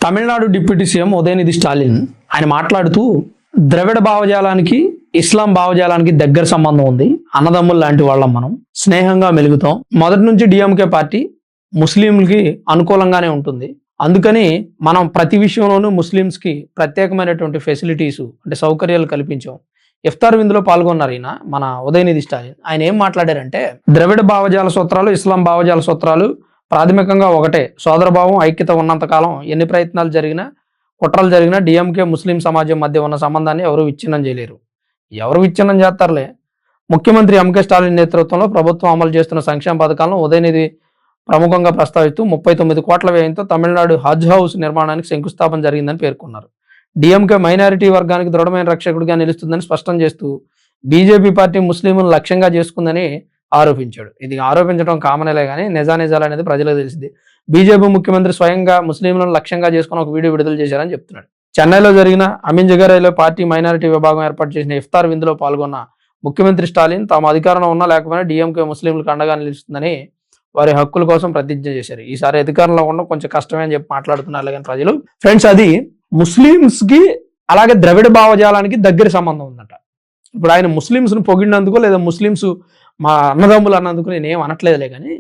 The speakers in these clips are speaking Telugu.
తమిళనాడు డిప్యూటీ సీఎం ఉదయనిధి స్టాలిన్ ఆయన మాట్లాడుతూ ద్రవిడ భావజాలానికి ఇస్లాం భావజాలానికి దగ్గర సంబంధం ఉంది, అన్నదమ్ములు లాంటి వాళ్ళం, మనం స్నేహంగా మెలుగుతాం. మొదటి నుంచి డిఎంకే పార్టీ ముస్లింలకి అనుకూలంగానే ఉంటుంది, అందుకని మనం ప్రతి విషయంలోనూ ముస్లిమ్స్కి ప్రత్యేకమైనటువంటి ఫెసిలిటీస్ అంటే సౌకర్యాలు కల్పించాం. ఇఫ్తార్ విందులో పాల్గొన్నారు ఈయన మన ఉదయనిధి స్టాలిన్. ఆయన ఏం మాట్లాడారంటే, ద్రవిడ భావజాల సూత్రాలు ఇస్లాం భావజాల సూత్రాలు ప్రాథమికంగా ఒకటే, సోదరభావం ఐక్యత ఉన్నంతకాలం ఎన్ని ప్రయత్నాలు జరిగినా కుట్రలు జరిగినా డిఎంకే ముస్లిం సమాజం మధ్య ఉన్న సంబంధాన్ని ఎవరు విచ్ఛిన్నం చేయలేరు. ఎవరు విచ్ఛిన్నం చేస్తారులే. ముఖ్యమంత్రి ఎంకే స్టాలిన్ నేతృత్వంలో ప్రభుత్వం అమలు చేస్తున్న సంక్షేమ పథకాలను ఉదయనిధి ప్రముఖంగా ప్రస్తావిస్తూ 39 కోట్ల వ్యయంతో తమిళనాడు హజ్ హౌస్ నిర్మాణానికి శంకుస్థాపన జరిగిందని పేర్కొన్నారు. డిఎంకే మైనారిటీ వర్గానికి దృఢమైన రక్షకుడిగా నిలుస్తుందని స్పష్టం చేస్తూ బీజేపీ పార్టీ ముస్లింలను లక్ష్యంగా చేసుకుందని ఆరోపించాడు. ఇది ఆరోపించడం కామనేలే కానీ నిజానిజాలు అనేది ప్రజలకు తెలిసింది. బీజేపీ ముఖ్యమంత్రి స్వయంగా ముస్లింలను లక్ష్యంగా చేసుకుని ఒక వీడియో విడుదల చేశారని చెప్తున్నాడు. చెన్నైలో జరిగిన అమీన్ జగరైలో పార్టీ మైనారిటీ విభాగం ఏర్పాటు చేసిన ఇఫ్తార్ విందులో పాల్గొన్న ముఖ్యమంత్రి స్టాలిన్ తాము అధికారంలో ఉన్నా లేకపోయినా డిఎంకే ముస్లింలకు అండగా నిలుస్తుందని వారి హక్కుల కోసం ప్రతిజ్ఞ చేశారు. ఈసారి అధికారంలో ఉండడం కొంచెం కష్టమే అని చెప్పి మాట్లాడుతున్నారు కానీ ప్రజలు. ఫ్రెండ్స్, అది ముస్లిమ్స్ కి అలాగే ద్రవిడ భావజాలానికి దగ్గర సంబంధం ఉందట. ఇప్పుడు ఆయన ముస్లిమ్స్ను పొగిడినందుకు లేదా ముస్లిమ్స్ మా అన్నదమ్ములు అన్నందుకు నేనేం అనట్లేదులే కానీ,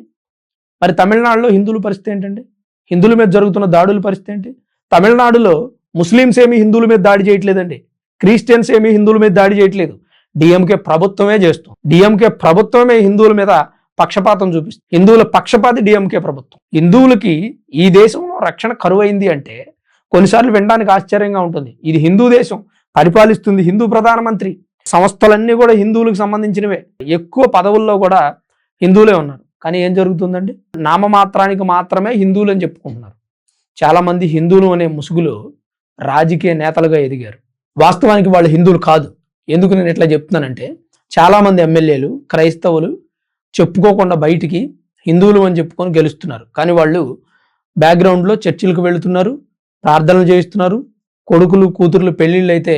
మరి తమిళనాడులో హిందువుల పరిస్థితి ఏంటండి? హిందువుల మీద జరుగుతున్న దాడుల పరిస్థితి ఏంటి? తమిళనాడులో ముస్లిమ్స్ ఏమీ హిందువుల మీద దాడి చేయట్లేదండి, క్రిస్టియన్స్ ఏమీ హిందువుల మీద దాడి చేయట్లేదు, డిఎంకే ప్రభుత్వమే చేస్తుంది. డిఎంకే ప్రభుత్వమే హిందువుల మీద పక్షపాతం చూపిస్తుంది. హిందువుల పక్షపాతి డిఎంకే ప్రభుత్వం. హిందువులకి ఈ దేశంలో రక్షణ కరువైంది అంటే కొన్నిసార్లు వినడానికి ఆశ్చర్యంగా ఉంటుంది. ఇది హిందూ దేశం, పరిపాలిస్తుంది హిందూ ప్రధానమంత్రి, సంస్థలన్నీ కూడా హిందువులకు సంబంధించినవే, ఎక్కువ పదవుల్లో కూడా హిందువులే ఉన్నారు. కానీ ఏం జరుగుతుందండి? నామమాత్రానికి మాత్రమే హిందువులు అని చెప్పుకుంటున్నారు. చాలామంది హిందువులు అనే ముసుగులో రాజకీయ నేతలుగా ఎదిగారు. వాస్తవానికి వాళ్ళు హిందువులు కాదు. ఎందుకు నేను ఇట్లా చెప్తున్నానంటే, చాలామంది ఎమ్మెల్యేలు క్రైస్తవులు చెప్పుకోకుండా బయటికి హిందువులు అని చెప్పుకొని గెలుస్తున్నారు. కానీ వాళ్ళు బ్యాక్గ్రౌండ్లో చర్చిలకు వెళుతున్నారు, ప్రార్థనలు చేయిస్తున్నారు, కొడుకులు కూతుర్లు పెళ్ళిళ్ళు అయితే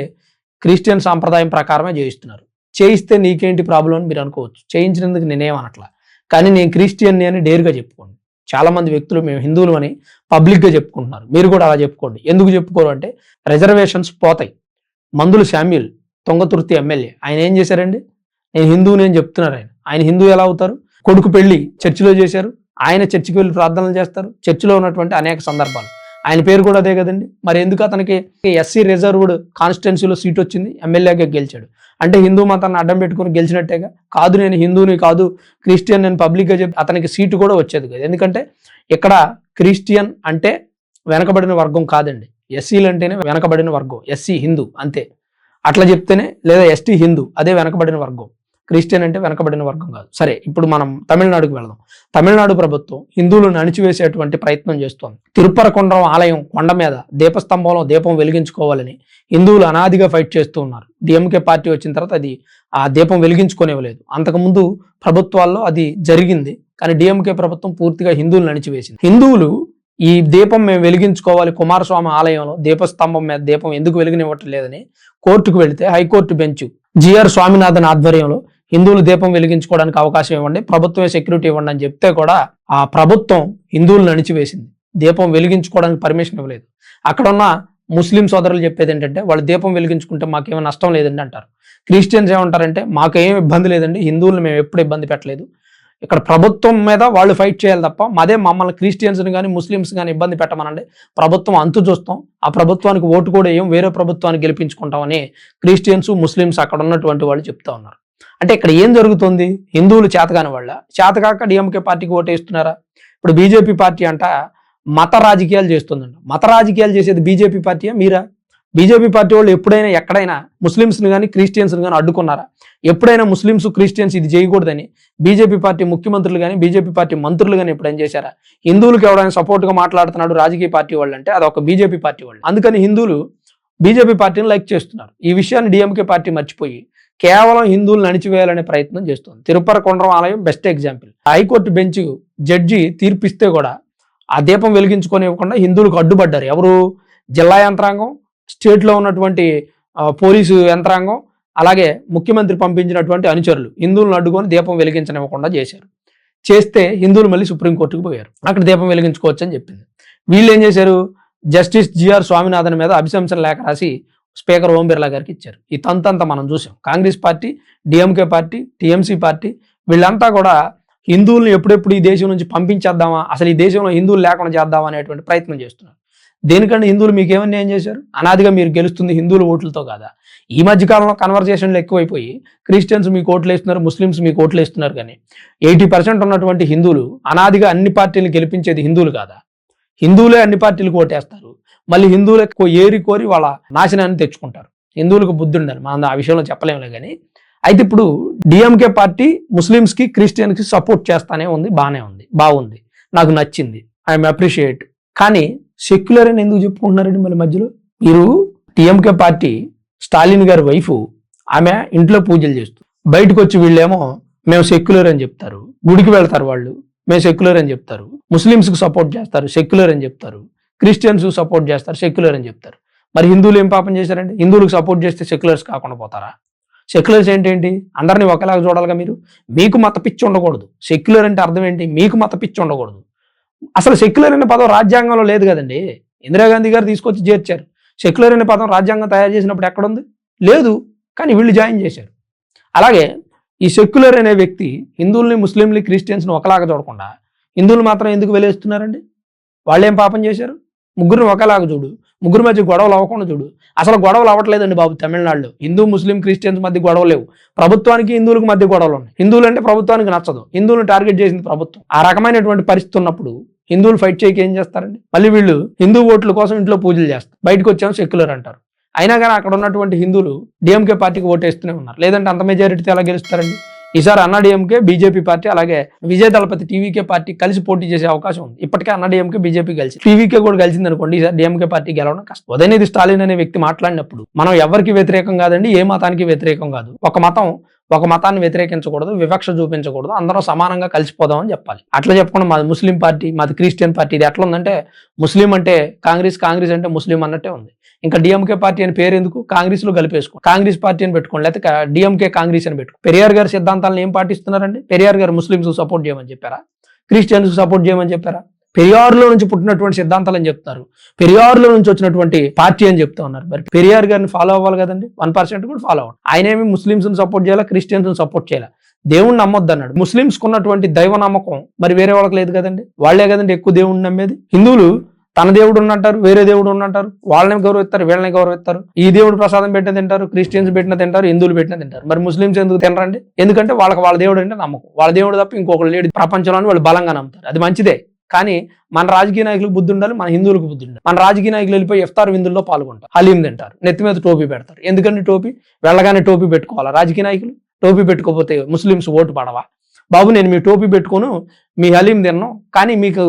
క్రిస్టియన్ సాంప్రదాయం ప్రకారమే చేయిస్తున్నారు. చేయిస్తే నీకేంటి ప్రాబ్లం అని మీరు అనుకోవచ్చు. చేయించినందుకు నేనేమనట్లా, కానీ నేను క్రిస్టియన్ని అని డేర్గా చెప్పుకోండి. చాలామంది వ్యక్తులు మేము హిందువులు అని పబ్లిక్గా చెప్పుకుంటున్నారు. మీరు కూడా అలా చెప్పుకోండి. ఎందుకు చెప్పుకోరు అంటే రిజర్వేషన్స్ పోతాయి. మందులు శామ్యూల్ తుంగతుర్తి ఎమ్మెల్యే ఆయన ఏం చేశారండి? నేను హిందువుని అని చెప్తున్నారు. ఆయన హిందూ ఎలా అవుతారు? కొడుకు పెళ్లి చర్చిలో చేశారు, ఆయన చర్చికి వెళ్ళి ప్రార్థనలు చేస్తారు. చర్చిలో ఉన్నటువంటి అనేక సందర్భాలు, ఆయన పేరు కూడా అదే కదండి. మరి ఎందుకు అతనికి ఎస్సీ రిజర్వ్డ్ కాన్స్టిట్యున్సీలో సీట్ వచ్చింది, ఎమ్మెల్యేగా గెలిచాడు అంటే హిందూ మతాన్ని అడ్డం పెట్టుకుని గెలిచినట్టేగా? కాదు, నేను హిందూని కాదు క్రిస్టియన్ నేను పబ్లిక్గా చెప్పి అతనికి సీటు కూడా వచ్చేది కాదు. ఎందుకంటే ఇక్కడ క్రిస్టియన్ అంటే వెనకబడిన వర్గం కాదండి, ఎస్సీలు అంటేనే వెనకబడిన వర్గం. ఎస్సీ హిందూ అంతే, అట్లా చెప్తేనే, లేదా ఎస్టీ హిందూ అదే వెనకబడిన వర్గం. క్రిస్టియన్ అంటే వెనకబడిన వర్గం కాదు. సరే, ఇప్పుడు మనం తమిళనాడుకు వెళదాం. తమిళనాడు ప్రభుత్వం హిందువులను అణిచివేసేటువంటి ప్రయత్నం చేస్తోంది. తిరుపరకుండ్రం ఆలయం కొండ మీద దీపస్తంభంలో దీపం వెలిగించుకోవాలని హిందువులు అనాదిగా ఫైట్ చేస్తూ ఉన్నారు. డిఎంకే పార్టీ వచ్చిన తర్వాత అది ఆ దీపం వెలిగించుకునేవలేదు. అంతకుముందు ప్రభుత్వాల్లో అది జరిగింది, కానీ డిఎంకే ప్రభుత్వం పూర్తిగా హిందువులను అణిచివేసింది. హిందువులు ఈ దీపం మేము వెలిగించుకోవాలి, కుమారస్వామి ఆలయంలో దీపస్తంభం మీద దీపం ఎందుకు వెలిగినివ్వటం లేదని కోర్టుకు వెళితే హైకోర్టు బెంచ్ జిఆర్ స్వామినాథన్ ఆధ్వర్యంలో హిందువులు దీపం వెలిగించుకోవడానికి అవకాశం ఇవ్వండి, ప్రభుత్వమే సెక్యూరిటీ ఇవ్వండి అని చెప్తే కూడా ఆ ప్రభుత్వం హిందువులను అణిచివేసింది. దీపం వెలిగించుకోవడానికి పర్మిషన్ ఇవ్వలేదు. అక్కడ ఉన్న ముస్లిం సోదరులు చెప్పేది ఏంటంటే, వాళ్ళు దీపం వెలిగించుకుంటే మాకేమీ నష్టం లేదండి అంటారు. క్రిస్టియన్స్ ఏమంటారంటే, మాకేం ఇబ్బంది లేదండి, హిందువులను మేము ఎప్పుడు ఇబ్బంది పెట్టలేదు, ఇక్కడ ప్రభుత్వం మీద వాళ్ళు ఫైట్ చేయాలి తప్ప మమ్మల్ని క్రిస్టియన్స్ని కానీ ముస్లిమ్స్ కానీ ఇబ్బంది పెట్టమనండి, ప్రభుత్వం అంతు చూస్తాం, ఆ ప్రభుత్వానికి ఓటు కూడా ఏం వేరే ప్రభుత్వాన్ని గెలిపించుకుంటామని క్రిస్టియన్స్ ముస్లిమ్స్ అక్కడ ఉన్నటువంటి వాళ్ళు చెప్తా ఉన్నారు. అంటే ఇక్కడ ఏం జరుగుతుంది? హిందువులు చేతగాని వాళ్ళ చేతగాక డిఎంకే పార్టీకి ఓటేస్తున్నారా? ఇప్పుడు బీజేపీ పార్టీ అంట మత రాజకీయాలు చేస్తుందంట. మత రాజకీయాలు చేసేది బీజేపీ పార్టీయా మీరా? బీజేపీ పార్టీ వాళ్ళు ఎప్పుడైనా ఎక్కడైనా ముస్లిమ్స్ని కానీ క్రిస్టియన్స్ని కానీ అడ్డుకున్నారా? ఎప్పుడైనా ముస్లిమ్స్ క్రిస్టియన్స్ ఇది చేయకూడదని బీజేపీ పార్టీ ముఖ్యమంత్రులు కానీ బీజేపీ పార్టీ మంత్రులు కానీ ఎప్పుడైనా చేశారా? హిందువులకు ఎవరైనా సపోర్ట్గా మాట్లాడుతున్నాడు రాజకీయ పార్టీ వాళ్ళు అంటే అది ఒక బీజేపీ పార్టీ వాళ్ళు. అందుకని హిందువులు బీజేపీ పార్టీని లైక్ చేస్తున్నారు. ఈ విషయాన్ని డిఎంకే పార్టీ మర్చిపోయి కేవలం హిందువులను అణిచివేయాలనే ప్రయత్నం చేస్తుంది. తిరుపరకుండ్రం ఆలయం best example. High court bench judge తీర్పిస్తే కూడా ఆ దీపం వెలిగించుకోనివ్వకుండా హిందువులకు అడ్డుపడ్డారు. ఎవరు? జిల్లా యంత్రాంగం, స్టేట్లో ఉన్నటువంటి పోలీసు యంత్రాంగం, అలాగే ముఖ్యమంత్రి పంపించినటువంటి అనుచరులు హిందువులను అడ్డుకొని దీపం వెలిగించనివ్వకుండా చేశారు. చేస్తే హిందువులు మళ్ళీ సుప్రీంకోర్టుకు పోయారు. అక్కడ దీపం వెలిగించుకోవచ్చు అని చెప్పింది. వీళ్ళు ఏం చేశారు? జస్టిస్ జిఆర్ స్వామినాథన్ మీద అభిశంసన లేఖ రాసి స్పీకర్ ఓం బిర్లా గారికి ఇచ్చారు. ఈ తంతంతా మనం చూసాం. Congress party, DMK party, TMC party వీళ్ళంతా కూడా హిందువులను ఎప్పుడెప్పుడు ఈ దేశం నుంచి పంపించేద్దామా, అసలు ఈ దేశంలో హిందువులు లేకుండా చేద్దామా అనేటువంటి ప్రయత్నం చేస్తున్నారు. దేనికంటే హిందువులు మీకు ఏమన్నా ఏం చేశారు? అనాదిగా మీరు గెలుస్తుంది హిందువుల ఓట్లతో కాదా? ఈ మధ్యకాలంలో కన్వర్సేషన్లు ఎక్కువైపోయి క్రిస్టియన్స్ మీకు ఓట్లు వేస్తున్నారు, ముస్లిమ్స్ మీకు ఓట్లు వేస్తున్నారు. కానీ 80% ఉన్నటువంటి హిందువులు అనాదిగా అన్ని పార్టీలు గెలిపించేది హిందువులు కాదా? హిందువులే అన్ని పార్టీలకు ఓటేస్తారు. మళ్ళీ హిందువులే ఏరి కోరి వాళ్ళ నాశనాన్ని తెచ్చుకుంటారు. హిందువులకు బుద్ధి ఉండాలి, మనం ఆ విషయంలో చెప్పలేములే. కానీ అయితే ఇప్పుడు డిఎంకే పార్టీ ముస్లిమ్స్కి క్రిస్టియన్స్కి సపోర్ట్ చేస్తానే ఉంది, బాగానే ఉంది, బాగుంది, నాకు నచ్చింది, ఐఎమ్ అప్రిషియేట్. కానీ సెక్యులర్ అని ఎందుకు చెప్పుకుంటున్నారండి మళ్ళీ మధ్యలో? మీరు టీఎంకే పార్టీ స్టాలిన్ గారి వైఫ్, ఆమె ఇంట్లో పూజలు చేస్తూ బయటకు వచ్చి వీళ్ళేమో మేము సెక్యులర్ అని చెప్తారు, గుడికి వెళ్తారు వాళ్ళు, మేము సెక్యులర్ అని చెప్తారు, ముస్లిమ్స్కి సపోర్ట్ చేస్తారు, సెక్యులర్ అని చెప్తారు, క్రిస్టియన్స్ సపోర్ట్ చేస్తారు, సెక్యులర్ అని చెప్తారు. మరి హిందువులు ఏం పాపం చేశారండి? హిందువులకు సపోర్ట్ చేస్తే సెక్యులర్స్ కాకుండా పోతారా? సెక్యులర్స్ ఏంటి? అందరినీ ఒకలాగా చూడాలిగా మీరు. మీకు మత పిచ్చి ఉండకూడదు. సెక్యులర్ అంటే అర్థం ఏంటి? మీకు మత పిచ్చి ఉండకూడదు. అసలు సెక్యులర్ అనే పదం రాజ్యాంగంలో లేదు కదండి. ఇందిరాగాంధీ గారు తీసుకొచ్చి చేర్చారు. సెక్యులర్ అనే పదం రాజ్యాంగం తయారు చేసినప్పుడు ఎక్కడుంది? లేదు. కానీ వీళ్ళు జాయిన్ చేశారు. అలాగే ఈ సెక్యులర్ అనే వ్యక్తి హిందువుల్ని, ముస్లింని, క్రిస్టియన్స్ని ఒకలాగా చూడకుండా హిందువులు మాత్రం ఎందుకు వెలేస్తున్నారండి? వాళ్ళేం పాపం చేశారు? ముగ్గురిని ఒకలాగా చూడు, ముగ్గురు మధ్య గొడవలు అవ్వకుండా చూడు. అసలు గొడవలు అవ్వట్లేదండి బాబు తమిళనాడులో. హిందూ, ముస్లిం, క్రిస్టియన్స్ మధ్య గొడవలు లేవు. ప్రభుత్వానికి హిందువులకు మధ్య గొడవలు ఉన్నాయి. హిందువులు అంటే ప్రభుత్వానికి నచ్చదు, హిందువులను టార్గెట్ చేసింది ప్రభుత్వం. ఆ రకమైనటువంటి పరిస్థితి ఉన్నప్పుడు హిందువులు ఫైట్ చేయక ఏం చేస్తారండి? మళ్ళీ వీళ్ళు హిందూ ఓట్ల కోసం ఇంట్లో పూజలు చేస్తారు, బయటకు వచ్చాము సెక్యులర్ అంటారు. అయినా కానీ అక్కడ ఉన్నటువంటి హిందువులు డిఎంకే పార్టీకి ఓటేస్తూనే ఉన్నారు. లేదంటే అంత మెజారిటీతో ఎలా గెలుస్తారండి? ఈసారి అన్నాడీఎంకే, బీజేపీ పార్టీ, అలాగే విజయ్ దళపతి టీవీకే పార్టీ కలిసి పోటీ చేసే అవకాశం ఉంది. ఇప్పటికే అన్నాడీఎంకే, బీజేపీ కలిసి, టీవీకే కూడా కలిసింది అనుకోండి, ఈసారి డిఎంకే పార్టీ గెలవడం కష్టం. ఉదయనిధి స్టాలిన్ అనే వ్యక్తి మాట్లాడినప్పుడు మనం ఎవరికి వ్యతిరేకం కాదండి, ఏ మతానికి వ్యతిరేకం కాదు, ఒక మతాన్ని వ్యతిరేకించకూడదు, వివక్ష చూపించకూడదు, అందరం సమానంగా కలిసిపోదాం అని చెప్పాలి. అట్లా చెప్పకుండా మాది ముస్లిం పార్టీ, మాది క్రిస్టియన్ పార్టీ, ఇది ఎట్లా ఉందంటే ముస్లిం అంటే కాంగ్రెస్, కాంగ్రెస్ అంటే ముస్లిం అన్నట్టే ఉంది. ఇంకా డిఎంకే పార్టీ అని పేరు ఎందుకు? కాంగ్రెస్ లో కలిపేసుకో, కాంగ్రెస్ పార్టీ అని పెట్టుకోండి, లేకపోతే డిఎంకే కాంగ్రెస్ అని పెట్టుకో. పెరియార్ గారి సిద్ధాంతాలను ఏం పాటిస్తున్నారండి? పెరియార్ గారు ముస్లింస్ సపోర్ట్ చేయమని చెప్పారా? క్రిస్టియన్స్ సపోర్ట్ చేయమని చెప్పారా? పెరియార్లో నుంచి పుట్టినటువంటి సిద్ధాంతాలు అని చెప్తారు, పెరియార్లో నుంచి వచ్చినటువంటి పార్టీ అని చెప్తా ఉన్నారు. మరి పెరియార్ గారిని ఫాలో అవ్వాలి కదండి, 1% కూడా ఫాలో అవ్వాలి. ఆయనేమి ముస్లింస్ సపోర్ట్ చేయాలా, క్రిస్టియన్స్ సపోర్ట్ చేయాలా? దేవుణ్ణి నమ్మొద్దు అన్నాడు. ముస్లింస్ ఉన్నటువంటి దైవ నమ్మకం మరి వేరే వాళ్ళకి లేదు కదండి, వాళ్లే కదండి ఎక్కువ దేవుడిని నమ్మేది. హిందువులు తన దేవుడు ఉన్నంటారు, వేరే దేవుడు ఉన్నంటారు, వాళ్ళని గౌరవిస్తారు, వీళ్ళని గౌరవిస్తారు. ఈ దేవుడు ప్రసాదం పెట్టిన తింటారు, క్రిస్టియన్స్ పెట్టిన తింటారు, హిందువులు పెట్టిన తింటారు. మరి ముస్లింస్ ఎందుకు తినరండి? ఎందుకంటే వాళ్ళ దేవుడు అంటే నమ్మకం, వాళ్ళ దేవుడు తప్ప ఇంకొకరు లేడు ప్రపంచంలో వాళ్ళు బలంగా నమ్ముతారు. అది మంచిదే. కానీ మన రాజకీయ నాయకులకు బుద్ధి ఉండాలి, మన హిందువులకు బుద్ధి ఉండాలి. మన రాజకీయ నాయకులు వెళ్ళిపోయి ఇఫ్తార్ విందుల్లో పాల్గొంటారు, హలీం తింటారు, నెత్తి మీద టోపీ పెడతారు. ఎందుకంటే టోపీ వెళ్ళగానే టోపీ పెట్టుకోవాలా రాజకీయ నాయకులు? టోపీ పెట్టుకోకపోతే ముస్లింస్ ఓటు పడవా? బాబు నేను మీ టోపీ పెట్టుకోను, మీ హలీం తిన్నాను, కానీ మీకు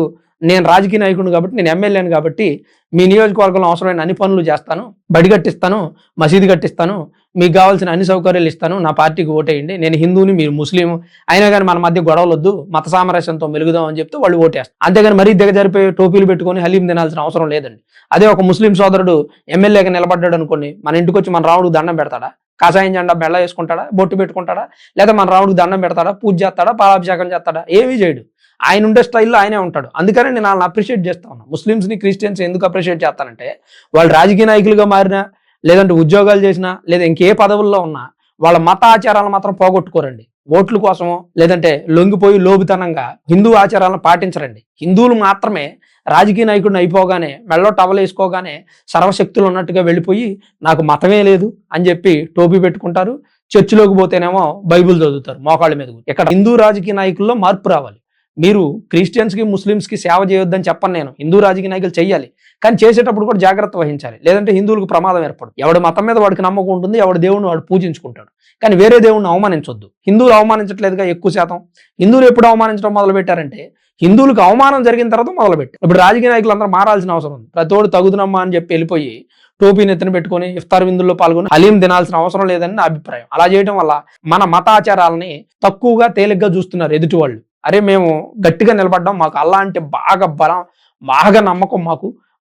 నేను రాజకీయ నాయకుడు కాబట్టి, నేను ఎమ్మెల్యేను కాబట్టి మీ నియోజకవర్గంలో అవసరమైన అన్ని పనులు చేస్తాను, బడి కట్టిస్తాను, మసీదు కట్టిస్తాను, మీకు కావాల్సిన అన్ని సౌకర్యాలు ఇస్తాను, నా పార్టీకి ఓటేయండి, నేను హిందువుని, మీరు ముస్లిం, అయినా కానీ మన మధ్య గొడవలు వద్దు, మత సామరస్యంతో మెలుగుదాం అని చెప్తే వాళ్ళు ఓటేస్తారు. అంతేగాని మరీ దిగజారిపోయి టోపీలు పెట్టుకొని హలీం తినాల్సిన అవసరం లేదండి. అదే ఒక ముస్లిం సోదరుడు ఎమ్మెల్యేగా నిలబడ్డాడు అనుకోండి, మన ఇంటికి వచ్చి మన రాముడికి దండం పెడతాడా? కాషాయం జెండా బెళ్ళ వేసుకుంటాడా? బొట్టు పెట్టుకుంటాడా? లేదా మన రాముడికి దండం పెడతాడా? పూజ చేస్తాడా? పాలాభిషేకం చేస్తాడా? ఏమీ చేయడు. ఆయన ఉండే స్టైల్లో ఆయనే ఉంటాడు. అందుకని నేను వాళ్ళని అప్రిషియేట్ చేస్తా ఉన్నాను. ముస్లిమ్స్ని, క్రిస్టియన్స్ ఎందుకు అప్రిషియేట్ చేస్తానంటే వాళ్ళు రాజకీయ నాయకులుగా మారినా, లేదంటే ఉద్యోగాలు చేసినా, లేదా ఇంకే పదవుల్లో ఉన్నా వాళ్ళ మత ఆచారాలను మాత్రం పోగొట్టుకోరండి. ఓట్ల కోసమో లేదంటే లొంగిపోయి లోబితనంగా హిందూ ఆచారాలను పాటించరండి. హిందువులు మాత్రమే రాజకీయ నాయకుడిని అయిపోగానే, మెళ్ళో టవల్ వేసుకోగానే సర్వశక్తులు ఉన్నట్టుగా వెళ్ళిపోయి నాకు మతమే లేదు అని చెప్పి టోపీ పెట్టుకుంటారు. చర్చిలోకి పోతేనేమో బైబుల్ చదువుతారు మోకాళ్ళ మీద. ఇక్కడ హిందూ రాజకీయ నాయకుల్లో మార్పు రావాలి. మీరు క్రిస్టియన్స్కి, ముస్లిమ్స్కి సేవ చేయొద్దని చెప్పను నేను. హిందూ రాజకీయ నాయకులు చెయ్యాలి, కానీ చేసేటప్పుడు కూడా జాగ్రత్త వహించాలి. లేదంటే హిందువులకు ప్రమాదం ఏర్పడు. ఎవడి మతం మీద వాడికి నమ్మకం ఉంటుంది, ఎవడి దేవుడిని వాడు పూజించుకుంటాడు. కానీ వేరే దేవుడిని అవమానించొద్దు. హిందువులు అవమానించట్లేదుగా ఎక్కువ శాతం. హిందువులు ఎప్పుడు అవమానించడం మొదలు పెట్టారంటే హిందువులకు అవమానం జరిగిన తర్వాత మొదలుపెట్టారు. ఇప్పుడు రాజకీయ నాయకులు అందరూ మారాల్సిన అవసరం ఉంది. ప్రతోడు తగుదునమ్మా అని చెప్పి వెళ్ళిపోయి టోపీ నెత్తిన పెట్టుకొని ఇఫ్తార్ విందుల్లో పాల్గొని హలీం తినాల్సిన అవసరం లేదని నా అభిప్రాయం. అలా చేయడం వల్ల మన మతాచారాలని తక్కువగా తేలిగ్గా చూస్తున్నారు ఎదుటి వాళ్ళు. అరే మేము గట్టిగా నిలబడ్డాం, మాకు అల్లా అంటే బాగా బలం, బాగా నమ్మకం,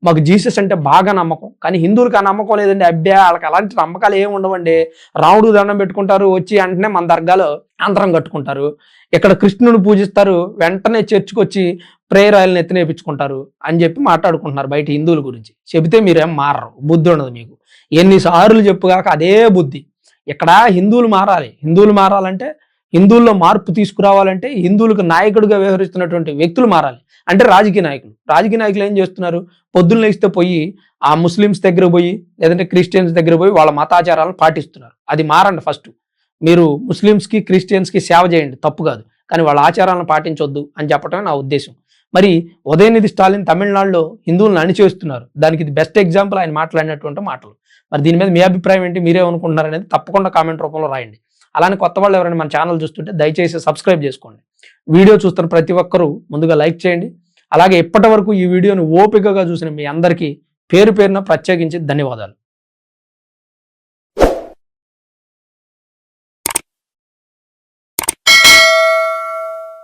మాకు జీసస్ అంటే బాగా నమ్మకం. కానీ హిందువులకు ఆ నమ్మకం లేదండి. అబ్బే వాళ్ళకి అలాంటి నమ్మకాలు ఏమి ఉండవండి. రాముడు దండం పెట్టుకుంటారు, వచ్చి వెంటనే మన దర్గాలో అంతరం కట్టుకుంటారు. ఇక్కడ కృష్ణుని పూజిస్తారు, వెంటనే చర్చికి వచ్చి స్ప్రేయర్ ఆయిల్ని ఎత్తినేపించుకుంటారు అని చెప్పి మాట్లాడుకుంటున్నారు బయట హిందువుల గురించి. చెబితే మీరేం మారరు, బుద్ధి ఉండదు మీకు. ఎన్నిసార్లు చెప్పుగాక అదే బుద్ధి. ఇక్కడ హిందువులు మారాలి. హిందువులు మారాలంటే, హిందువుల్లో మార్పు తీసుకురావాలంటే హిందువులకు నాయకుడిగా వ్యవహరిస్తున్నటువంటి వ్యక్తులు మారాలి. అంటే రాజకీయ నాయకులు. రాజకీయ నాయకులు ఏం చేస్తున్నారు? పొద్దున్న లేస్తే పోయి ఆ ముస్లిమ్స్ దగ్గర పోయి లేదంటే క్రిస్టియన్స్ దగ్గర పోయి వాళ్ళ మతాచారాలను పాటిస్తున్నారు. అది మారండి. ఫస్ట్ మీరు ముస్లిమ్స్కి క్రిస్టియన్స్కి సేవ చేయండి, తప్పు కాదు, కానీ వాళ్ళ ఆచారాలను పాటించొద్దు అని చెప్పడమే నా ఉద్దేశం. మరి ఉదయనిధి స్టాలిన్ తమిళనాడులో హిందువులను అణిచేస్తున్నారు. దానికి ఇది బెస్ట్ ఎగ్జాంపుల్ ఆయన మాట్లాడినటువంటి మాటలు. మరి దీని మీద మీ అభిప్రాయం ఏంటి, మీరేమనుకుంటున్నారు అనేది తప్పకుండా కామెంట్ రూపంలో రాయండి. అలానే కొత్త వాళ్ళు ఎవరైనా మన ఛానల్ చూస్తుంటే దయచేసి సబ్స్క్రైబ్ చేసుకోండి. వీడియో చూస్తున్న ప్రతి ఒక్కరూ ముందుగా లైక్ చేయండి. అలాగే ఇప్పటి వరకు ఈ వీడియోని ఓపికగా చూసిన మీ అందరికీ పేరు పేరున ప్రత్యేకించి ధన్యవాదాలు.